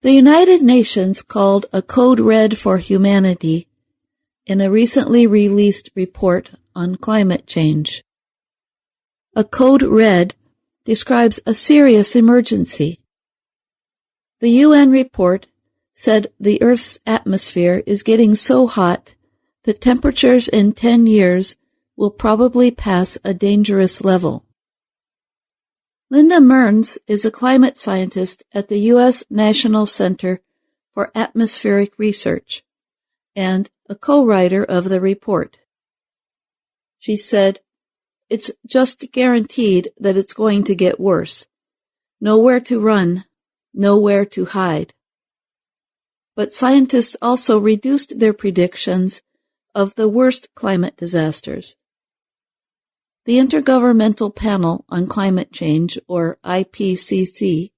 The United Nations called a code red for humanity in a recently released report on climate change. A code red describes a serious emergency. The UN report said the Earth's atmosphere is getting so hot that temperatures in 10 years will probably pass a dangerous level. Linda Mearns is a climate scientist at the U.S. National Center for Atmospheric Research and a co-writer of the report. She said, "It's just guaranteed that it's going to get worse. Nowhere to run, nowhere to hide." But scientists also reduced their predictions of the worst climate disasters. The Intergovernmental Panel on Climate Change, or IPCC,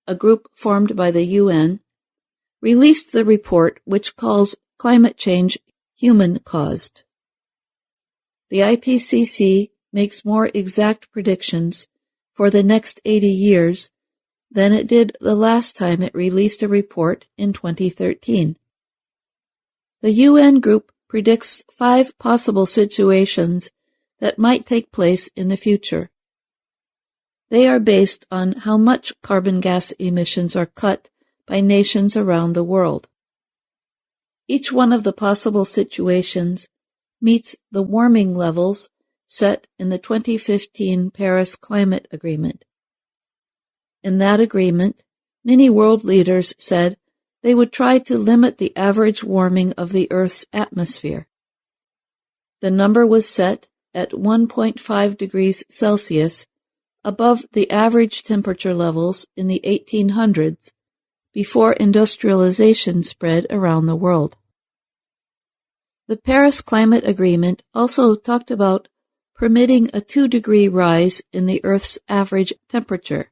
a group formed by the UN, released the report which calls climate change human-caused. The IPCC makes more exact predictions for the next 80 years than it did the last time it released a report in 2013. The UN group predicts 5 possible situations that might take place in the future. They are based on how much carbon gas emissions are cut by nations around the world. Each one of the possible situations meets the warming levels set in the 2015 Paris Climate Agreement. In that agreement, many world leaders said they would try to limit the average warming of the Earth's atmosphere. The number was set at 1.5 degrees Celsius above the average temperature levels in the 1800s before industrialization spread around the world. The Paris Climate Agreement also talked about permitting a 2-degree rise in the Earth's average temperature.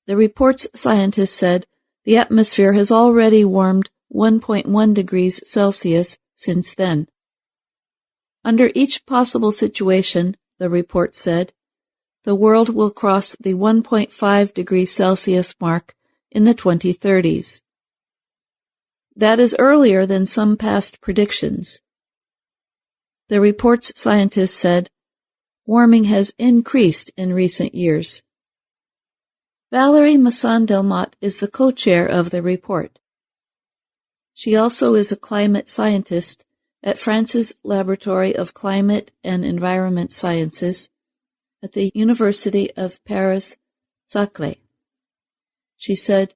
The report's scientists said the atmosphere has already warmed 1.1 degrees Celsius since then. Under each possible situation, the report said, the world will cross the 1.5 degrees Celsius mark in the 2030s. That is earlier than some past predictions. The report's scientists said, warming has increased in recent years. Valerie Masson-Delmotte is the co-chair of the report. She also is a climate scientist at France's Laboratory of Climate and Environment Sciences at the University of Paris-Saclay. She said,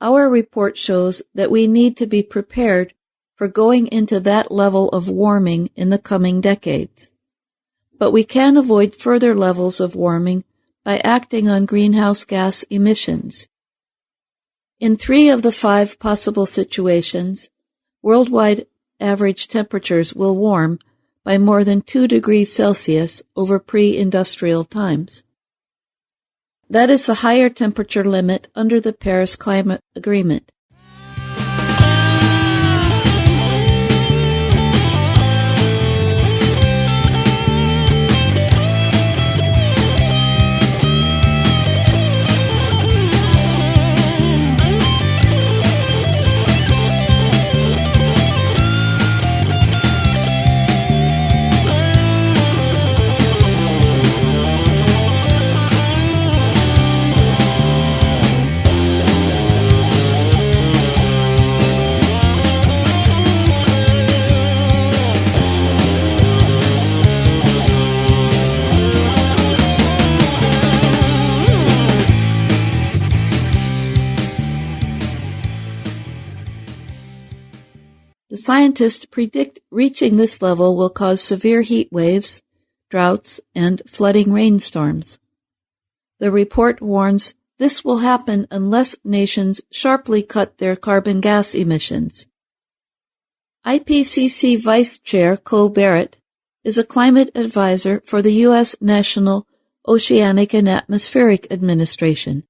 "Our report shows that we need to be prepared for going into that level of warming in the coming decades. But we can avoid further levels of warming by acting on greenhouse gas emissions. In 3 of the 5 possible situations, worldwide average temperatures will warm by more than 2 degrees Celsius over pre-industrial times. That is the higher temperature limit under the Paris Climate Agreement. scientists predict reaching this level will cause severe heat waves, droughts, and flooding rainstorms. The report warns this will happen unless nations sharply cut their carbon gas emissions. IPCC Vice Chair Co Barrett is a climate advisor for the U.S. National Oceanic and Atmospheric Administration.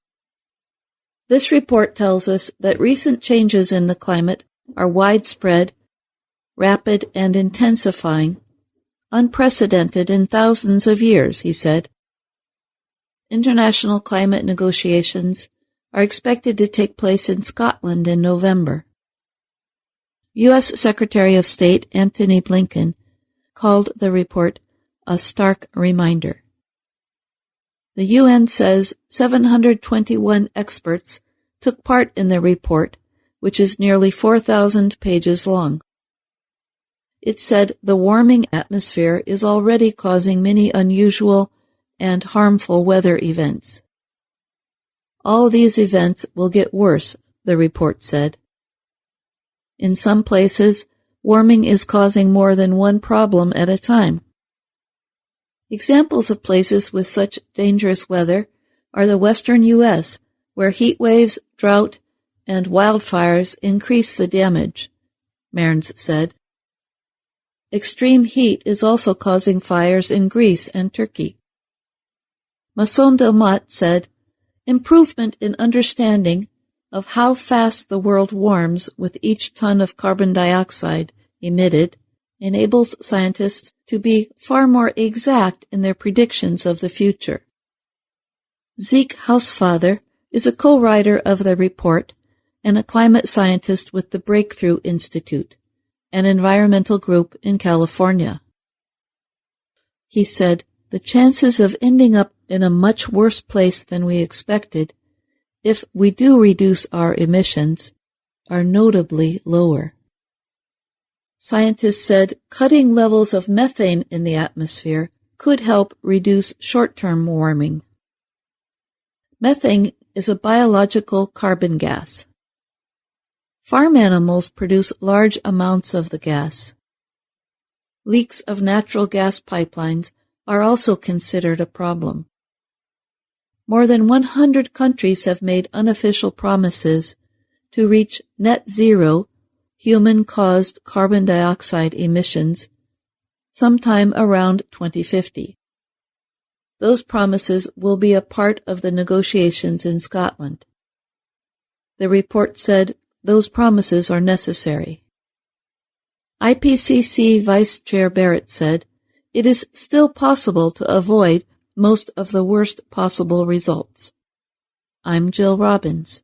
This report tells us that recent changes in the climate are widespread, rapid, and intensifying, unprecedented in thousands of years, he said. International climate negotiations are expected to take place in Scotland in November. U.S. Secretary of State Antony Blinken called the report a stark reminder. The UN says 721 experts took part in the report, which is nearly 4,000 pages long. It said the warming atmosphere is already causing many unusual and harmful weather events. All these events will get worse, the report said. In some places, warming is causing more than one problem at a time. Examples of places with such dangerous weather are the western U.S., where heat waves, drought, and wildfires increase the damage, Mearns said. Extreme heat is also causing fires in Greece and Turkey. Masson Delmotte said, improvement in understanding of how fast the world warms with each ton of carbon dioxide emitted enables scientists to be far more exact in their predictions of the future. Zeke Hausfather is a co-writer of the report and a climate scientist with the Breakthrough Institute, an environmental group in California. He said, the chances of ending up in a much worse place than we expected, if we do reduce our emissions, are notably lower. Scientists said cutting levels of methane in the atmosphere could help reduce short-term warming. Methane is a biological carbon gas. Farm animals produce large amounts of the gas. Leaks of natural gas pipelines are also considered a problem. More than 100 countries have made unofficial promises to reach net zero human-caused carbon dioxide emissions sometime around 2050. Those promises will be a part of the negotiations in Scotland. The report said those promises are necessary. IPCC Vice Chair Barrett said, it is still possible to avoid most of the worst possible results. I'm Jill Robbins.